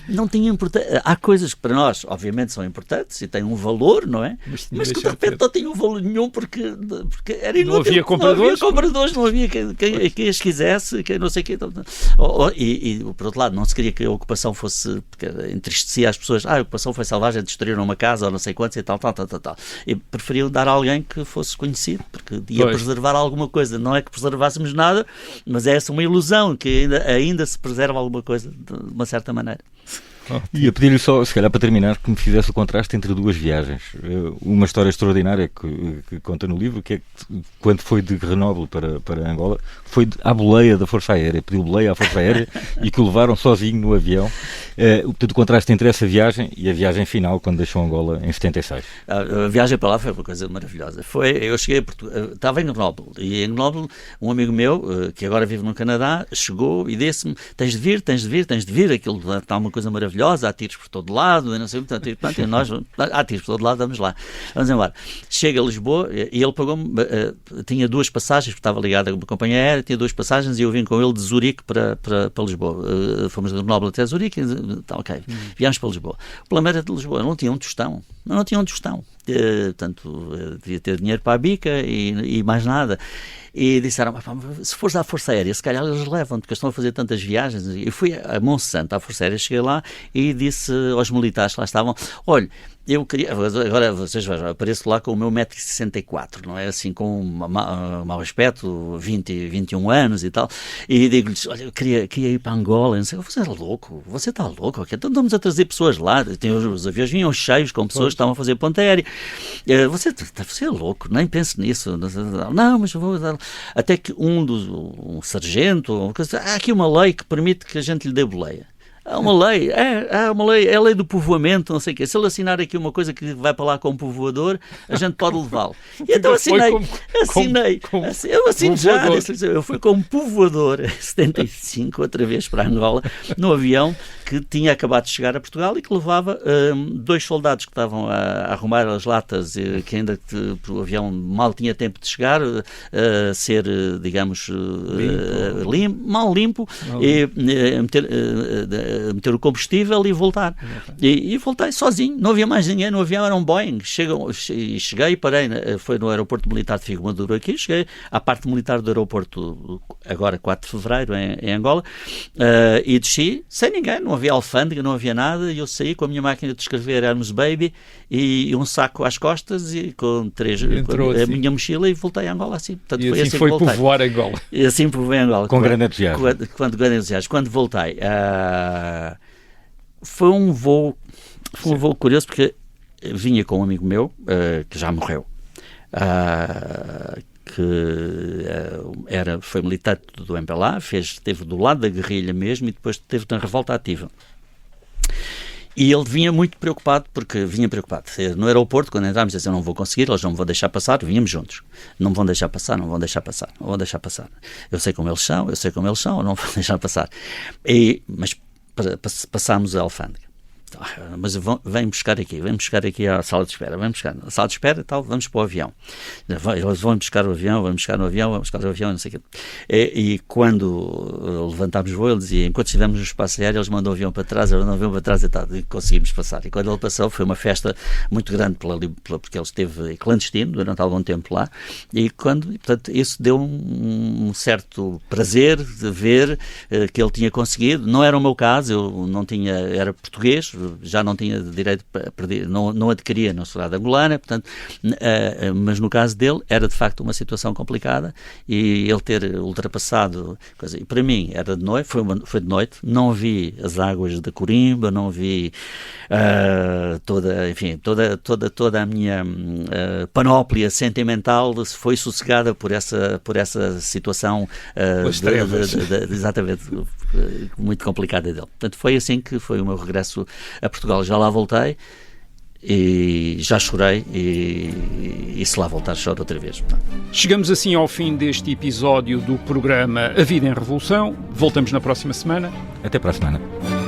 não tinha importância. Há coisas que para nós obviamente são importantes e têm um valor, não é? Mas que de repente não tinham valor nenhum porque era inútil. Não havia compradores, não havia quem as quisesse, quem não sei o quê. E por outro lado, não se queria que a ocupação fosse, porque entristecia as pessoas, a ocupação foi selvagem, destruíram uma casa ou não sei quantos e tal. E preferiam dar a alguém que fosse conhecido, porque ia preservar alguma coisa. Não é que preservássemos nada, mas é essa uma ilusão que ainda se preserva alguma coisa de uma certa maneira. E a pedir-lhe só, se calhar para terminar, que me fizesse o contraste entre 2 viagens. Uma história extraordinária que conta no livro, que é que quando foi de Grenoble para Angola, foi à boleia da Força Aérea, pediu boleia à Força Aérea e que o levaram sozinho no avião. Portanto, o contraste entre essa viagem e a viagem final, quando deixou Angola em 76. A viagem para lá foi uma coisa maravilhosa. Eu cheguei a Portugal, estava em Grenoble, e em Grenoble um amigo meu, que agora vive no Canadá, chegou e disse-me, tens de vir, aquilo está uma coisa maravilhosa, há tiros por todo lado, não sei, portanto, nós, há tiros por todo lado, vamos embora. Chega a Lisboa e ele pagou-me, tinha 2 passagens, porque estava ligado a uma companhia aérea, tinha 2 passagens e eu vim com ele de Zurique para Lisboa. Fomos de Grenoble até Zurique, viemos para Lisboa. O problema era de Lisboa, não tinha um tostão. Portanto, devia ter dinheiro para a bica e mais nada. E disseram, se fores à Força Aérea, se calhar eles levam, porque estão a fazer tantas viagens. Eu fui a Monsanto, à Força Aérea, cheguei lá e disse aos militares que lá estavam, olha, eu queria, agora vocês vejam, apareço lá com o meu 1,64 m, não é? Assim, com um mau aspecto, 21 anos e tal, e digo-lhes, olha, eu queria ir para Angola, não sei, você está louco, então estamos a trazer pessoas lá, os aviões vinham cheios com pessoas que estavam a fazer ponta aérea, você é louco, nem pense nisso, não, mas vou dar, até que um sargento, há aqui uma lei que permite que a gente lhe dê boleia. Há uma lei, é a lei do povoamento, não sei o quê. Se ele assinar aqui uma coisa que vai para lá com um povoador, a gente pode levá-lo. E então assinei. Eu fui como povoador em 75, outra vez para Angola, no avião que tinha acabado de chegar a Portugal e que levava 2 soldados que estavam a arrumar as latas, que ainda o avião mal tinha tempo de chegar, ser, digamos, limpo, e meter o combustível e voltar. E voltei sozinho, não havia mais ninguém no avião, era um Boeing. Cheguei e parei, foi no aeroporto militar de Figo Maduro aqui, cheguei à parte militar do aeroporto, agora 4 de Fevereiro, em Angola, e desci sem ninguém, não havia alfândega, não havia nada, e eu saí com a minha máquina de escrever Hermes Baby e um saco às costas e com a minha mochila e voltei a Angola assim. Portanto, e assim foi povoar Angola. E assim povoei Angola. Com grande entusiasmo. Quando voltei, foi um voo curioso, porque vinha com um amigo meu, que já morreu, foi militante do MPLA, esteve do lado da guerrilha mesmo e depois esteve na revolta ativa. E ele vinha muito preocupado, no aeroporto, quando entrámos, disse: eu não vou conseguir, eles não me vão deixar passar, vínhamos juntos, não me vão deixar passar, eu sei como eles são, eu não vou deixar passar. Mas passámos a alfândega. Mas vem buscar aqui à sala de espera, a sala de espera e tal, vamos para o avião. Eles vão buscar o avião, não sei o quê. E quando levantámos o voo, ele dizia: enquanto estivemos no espaço aéreo, eles mandam o avião para trás e tal, e conseguimos passar. E quando ele passou, foi uma festa muito grande, porque ele esteve clandestino durante algum tempo lá, e portanto, isso deu um certo prazer de ver que ele tinha conseguido. Não era o meu caso, eu não tinha, era português, já não tinha direito a perder, não adquiria a nacionalidade angolana, portanto, mas no caso dele era de facto uma situação complicada, e ele ter ultrapassado, e para mim era de noite, foi de noite, não vi as águas da Corimba, não vi toda a minha panóplia sentimental foi sossegada por essa situação exatamente muito complicada dele. Portanto, foi assim que foi o meu regresso a Portugal. Já lá voltei e já chorei, e se lá voltar choro outra vez. Chegamos assim ao fim deste episódio do programa A Vida em Revolução. Voltamos na próxima semana. Até para a semana.